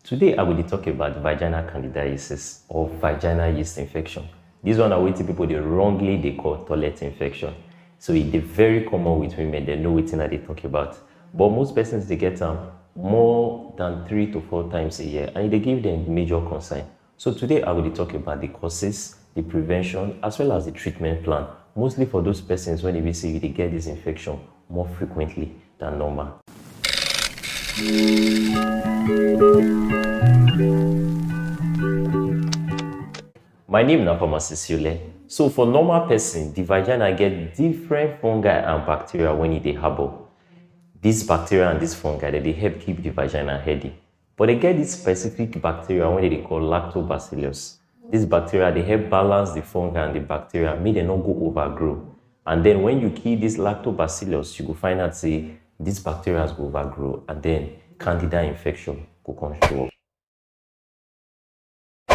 Today, I will talk about vaginal candidiasis or vaginal yeast infection. This one are what people they wrongly call toilet infection. So it's very common with women. They know what they talk about. But most persons they get them more than 3 to 4 times a year, and they give them major concern. So today, I will talk about the causes, the prevention, as well as the treatment plan. Mostly for those persons when they see they get this infection more frequently than normal. My name is Pharmacist Yule. So for normal person, the vagina get different fungi and bacteria when they harbor. These bacteria and these fungi they help keep the vagina healthy. But they get this specific bacteria when they call lactobacillus. These bacteria they help balance the fungi and the bacteria, make them not go overgrow. And then when you kill this lactobacillus, you will find out say these bacteria go overgrow, and then candida infection will come show up.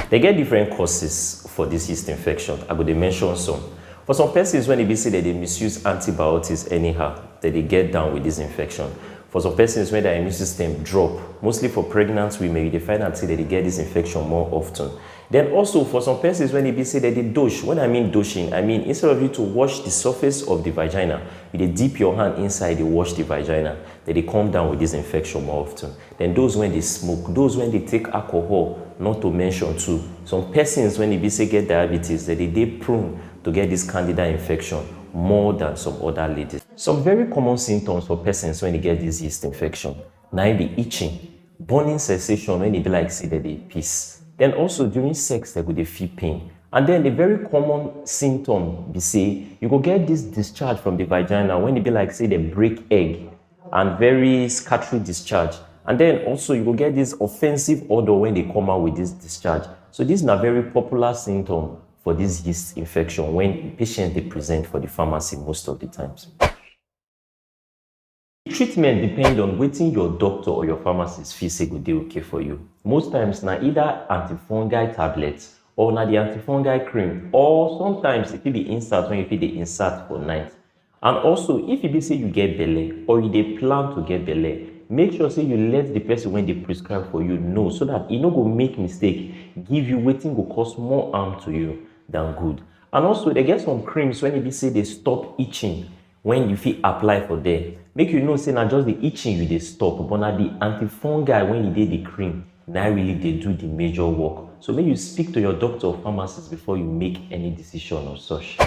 They get different causes for this yeast infection. I will mention some. For some persons, when they say that they misuse antibiotics anyhow, that they get down with this infection. For some persons, when their immune system drop, mostly for pregnant women, they find out that they get this infection more often. Then also for some persons, when they say that they douche, when I mean douching, I mean instead of you to wash the surface of the vagina, you dip your hand inside, they wash the vagina, then they come down with this infection more often. Then those when they smoke, those when they take alcohol, not to mention too. Some persons when they say get diabetes, that they prone to get this candida infection more than some other ladies. Some very common symptoms for persons when they get this yeast infection. Now be itching, burning sensation when they be like say that they piss. Then also during sex they go feel pain. And then the very common symptom be say you go get this discharge from the vagina when they be like say they break egg and very scattery discharge. And then also you will get this offensive odor when they come out with this discharge. So this is a very popular symptom for this yeast infection when patients they present for the pharmacy most of the times. Treatment depends on waiting your doctor or your pharmacist feel say go dey okay for you. Most times na either antifungal tablets or na the antifungal cream, or sometimes it will be insert when you feel the insert for night. And also if you be say you get belle or you dey plan to get belle, make sure say you let the person when they prescribe for you know, so that e no go make mistake, give you wetin go cause more harm to you than good. And also they get some creams when you be say they stop itching when you feel apply for there. Make you know say not just the itching you they stop, but na the antifungal when you did the cream, now really they do the major work. So make you speak to your doctor or pharmacist before you make any decision or such.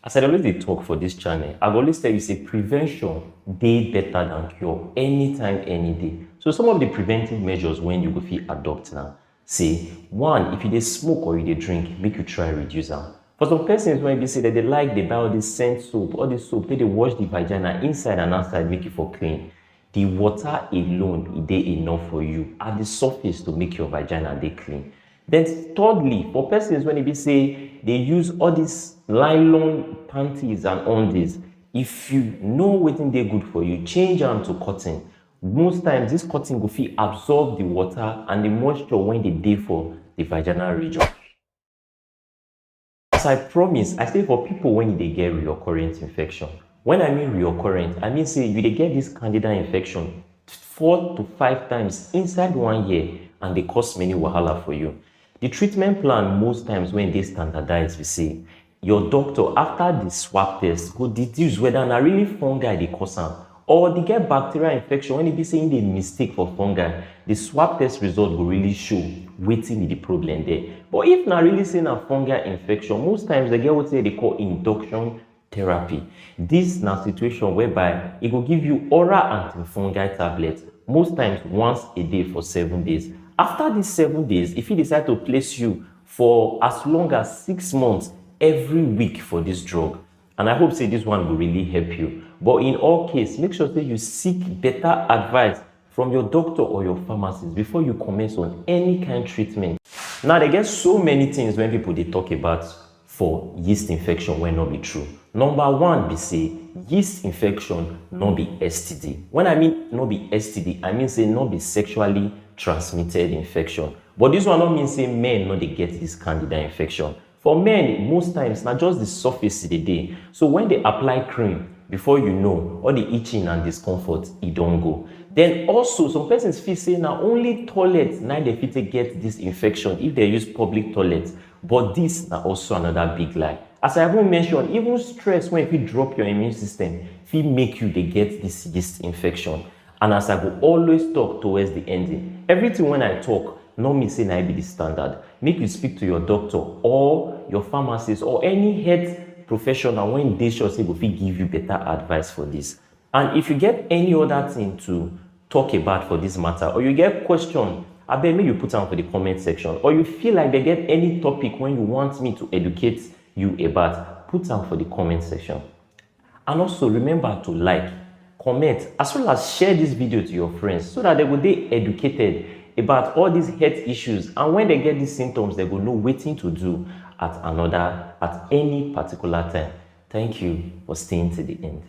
As I always talk for this channel, I've always tell you say prevention dey better than cure anytime, any day. So some of the preventive measures when you go feel adopt now. Say, one, if you dey smoke or you dey drink, make you try reduce them. For some persons when you say that they buy all this scent soap, all this soap, they wash the vagina inside and outside, make it for clean. The water alone is enough for you at the surface to make your vagina dey clean. Then thirdly, for persons when they say they use all these nylon panties and undies, if you know what they good for you, change them to cotton. Most times this cotton will feel absorb the water and the moisture when they dey for the vaginal region. As I promise, I say for people when they get recurrent infection. When I mean recurrent, I mean say you they get this candida infection 4 to 5 times inside 1 year, and they cause many wahala for you. The treatment plan most times when they standardize, we say your doctor after the swab test go deduce whether na really fungi they cause them, or they get bacterial infection. When they be saying they mistake for fungi, the swab test result will really show waiting be the problem there. But if not really saying a fungal infection, most times they get what they call induction therapy. This is a situation whereby it will give you oral antifungal tablets, most times once a day for 7 days. After these 7 days, if you decide to place you for as long as 6 months every week for this drug, and I hope say this one will really help you. But in all cases, make sure that you seek better advice from your doctor or your pharmacist before you commence on any kind of treatment. Now, they get so many things when people they talk about for yeast infection when not be true. Number one, be say yeast infection not be STD. When I mean not be STD, I mean say not be sexually transmitted infection. But this one not mean say men not they get this candida infection. For men, most times, not just the surface of the day. So when they apply cream, before you know, all the itching and discomfort, it don't go. Then also, some persons feel say now only toilet now they fit to get this infection if they use public toilet. But this now also another big lie. As I haven't mentioned, even stress when you drop your immune system, it make you they get this infection. And as I will always talk towards the ending, everything when I talk, no me say na be the standard. Make you speak to your doctor or your pharmacist or any health professional when they sure say go fit give you better advice for this. And if you get any other thing to talk about for this matter, or you get question, I beg me you put them for the comment section, or you feel like they get any topic when you want me to educate you about, put them for the comment section. And also remember to like, comment, as well as share this video to your friends so that they will be educated about all these health issues, and when they get these symptoms, they will know what to do at any particular time. Thank you for staying to the end.